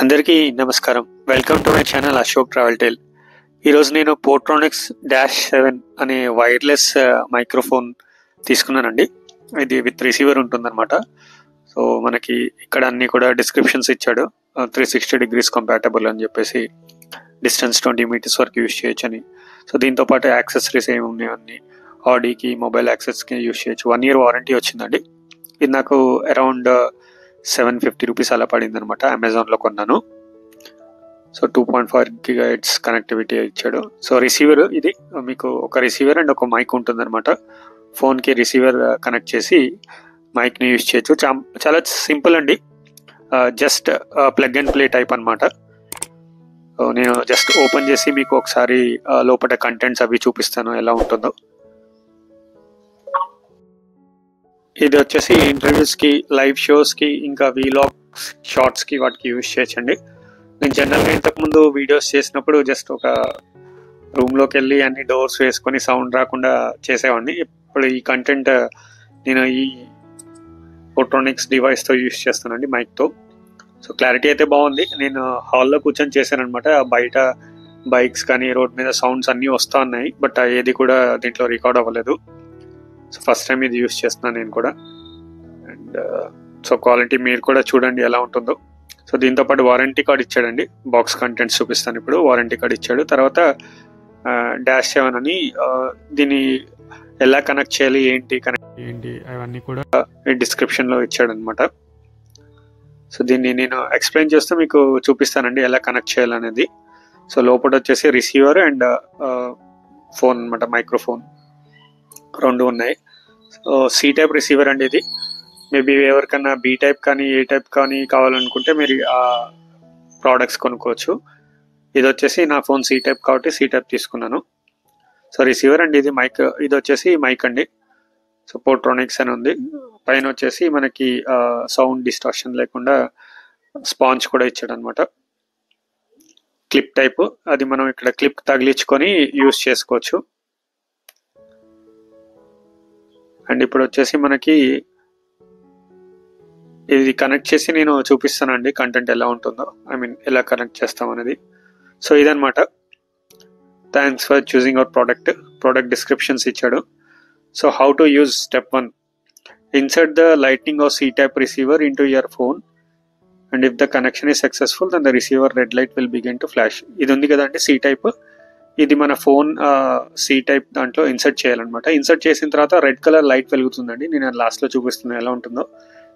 అందరికీ నమస్కారం. Welcome to my channel Ashok travel tale. ఈరోజు నేను పోర్ట్రానిక్స్ -7 అనే వైర్లెస్ మైక్రోఫోన్ తీసుకున్నానండి. ఇది విత్ రిసీవర్ ఉంటుందన్నమాట. సో మనకి ఇక్కడ అన్ని కూడా డిస్క్రిప్షన్స్ ఇచ్చాడు. 360 degrees కంపాటబుల్ అని చెప్పేసి, డిస్టెన్స్ 20 meters వరకు యూజ్ చేయొచ్చు అని. సో దీంతో పాటు యాక్సెసరీస్ ఏమి ఉన్నాయి అన్ని ఆడీకి, మొబైల్ యాక్సెస్కి యూజ్ చేయొచ్చు. 1 year వారంటీ వచ్చిందండి. ఇది నాకు అరౌండ్ 750 రూపీస్ అలా పడింది అనమాట. అమెజాన్లో కొన్నాను. సో 2.5 GHz కనెక్టివిటీ ఇచ్చాడు. సో రిసీవర్ ఇది మీకు ఒక రిసీవర్ అండ్ ఒక మైక్ ఉంటుంది అనమాట. ఫోన్కి రిసీవర్ కనెక్ట్ చేసి మైక్ని యూజ్ చేయొచ్చు. చాలా సింపుల్ అండి. Just plug and play type అనమాట. నేను జస్ట్ ఓపెన్ చేసి మీకు ఒకసారి లోపల కంటెంట్స్ అవి చూపిస్తాను ఎలా ఉంటుందో. ఇది వచ్చేసి ఇంటర్వ్యూస్కి, లైవ్ షోస్కి, ఇంకా వీలాగ్స్, షార్ట్స్కి వాటికి యూజ్ చేయొచ్చండి. నేను జనరల్గా ఇంతకుముందు వీడియోస్ చేసినప్పుడు జస్ట్ ఒక రూమ్లోకి వెళ్ళి అన్ని డోర్స్ వేసుకొని సౌండ్ రాకుండా చేసేవాడిని. ఇప్పుడు ఈ కంటెంట్ నేను ఈ పోర్ట్రానిక్స్ డివైస్తో యూజ్ చేస్తానండి, మైక్తో. సో క్లారిటీ అయితే బాగుంది. నేను హాల్లో కూర్చొని చేశాను అనమాట. బయట బైక్స్ కానీ రోడ్ మీద సౌండ్స్ అన్నీ వస్తూ ఉన్నాయి, బట్ ఏది కూడా దీంట్లో రికార్డ్ అవ్వలేదు. సో ఫస్ట్ టైం ఇది యూజ్ చేస్తున్నాను నేను కూడా. అండ్ సో క్వాలిటీ మీరు కూడా చూడండి ఎలా ఉంటుందో. సో దీంతో పాటు వారంటీ కార్డ్ ఇచ్చాడండి. బాక్స్ కంటెంట్స్ చూపిస్తాను ఇప్పుడు. వారంటీ కార్డ్ ఇచ్చాడు. తర్వాత -7 అని దీన్ని ఎలా కనెక్ట్ చేయాలి, ఏంటి అవన్నీ కూడా డిస్క్రిప్షన్లో ఇచ్చాడు అనమాట. సో దీన్ని నేను ఎక్స్ప్లెయిన్ చేస్తూ మీకు చూపిస్తానండి ఎలా కనెక్ట్ చేయాలనేది. సో లోపల వచ్చేసి రిసీవర్ అండ్ ఫోన్ అనమాట, మైక్రోఫోన్ రెండు ఉన్నాయి. సో సి టైప్ రిసీవర్ అండి ఇది. మేబీ ఎవరికన్నా బి టైప్ కానీ ఏ టైప్ కానీ కావాలనుకుంటే మీరు ఆ ప్రోడక్ట్స్ కొనుక్కోవచ్చు. ఇది వచ్చేసి నా ఫోన్ సి టైప్ కాబట్టి సి టైప్ తీసుకున్నాను. సో రిసీవర్ అండి ఇది. మైక్ ఇది వచ్చేసి మైక్ అండి. సో పోర్ట్రానిక్స్ అని ఉంది. పైన వచ్చేసి మనకి సౌండ్ డిస్టార్షన్ లేకుండా స్పాంజ్ కూడా ఇచ్చాడు అనమాట. క్లిప్ టైప్, అది మనం ఇక్కడ క్లిప్ తగిలించుకొని యూజ్ చేసుకోవచ్చు. అండ్ ఇప్పుడు వచ్చేసి మనకి ఇది కనెక్ట్ చేసి నేను చూపిస్తానండి కంటెంట్ ఎలా ఉంటుందో, ఎలా కనెక్ట్ చేస్తాం అనేది. సో ఇదనమాట. Thanks for choosing our product descriptions ఇచ్చాడు. So how to use step 1, insert the lightning or C type receiver into your phone and if the connection is successful then the receiver red light will begin to flash. ఇది ఉంది కదండి C type, ఇది మన phone C type దాంట్లో insert చేయాలన్నమాట. Insert చేసిన తర్వాత red colour light వెలుగుతుందండి. నేను లాస్ట్లో చూపిస్తున్నాను ఎలా ఉంటుందో.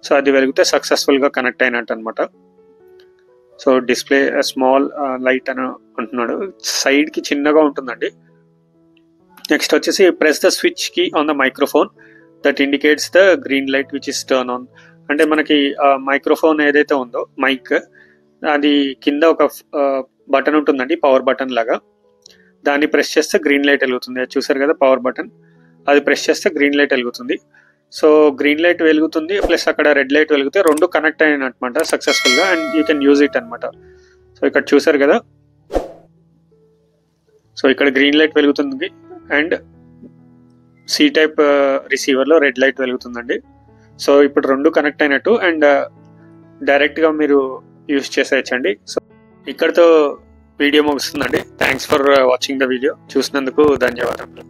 సో అది వెలిగితే సక్సెస్ఫుల్గా కనెక్ట్ అయినట్టు అనమాట. సో డిస్ప్లే స్మాల్ లైట్ అని అంటున్నాడు. సైడ్కి చిన్నగా ఉంటుందండి. నెక్స్ట్ వచ్చేసి press the switch key on the microphone that indicates the green light which is turn on. అంటే మనకి మైక్రోఫోన్ ఏదైతే ఉందో మైక్, అది కింద ఒక బటన్ ఉంటుందండి, పవర్ బటన్ లాగా. దాన్ని ప్రెస్ చేస్తే గ్రీన్ లైట్ వెలుగుతుంది. అది చూసారు కదా పవర్ బటన్, అది ప్రెస్ చేస్తే గ్రీన్ లైట్ వెలుగుతుంది. సో గ్రీన్ లైట్ వెలుగుతుంది ప్లస్ అక్కడ రెడ్ లైట్ వెలిగితే రెండు కనెక్ట్ అయినమాట సక్సెస్ఫుల్గా, and you can use it అనమాట. సో ఇక్కడ చూసారు కదా, సో ఇక్కడ గ్రీన్ లైట్ వెలుగుతుంది అండ్ సి టైప్ రిసీవర్లో రెడ్ లైట్ వెలుగుతుందండి. సో ఇప్పుడు రెండు కనెక్ట్ అయినట్టు అండ్ డైరెక్ట్గా మీరు యూజ్ చేసేయచ్చండి. సో ఇక్కడతో వీడియో ముగుస్తుందండి. Thanks for watching the video. చూసినందుకు ధన్యవాదాలు.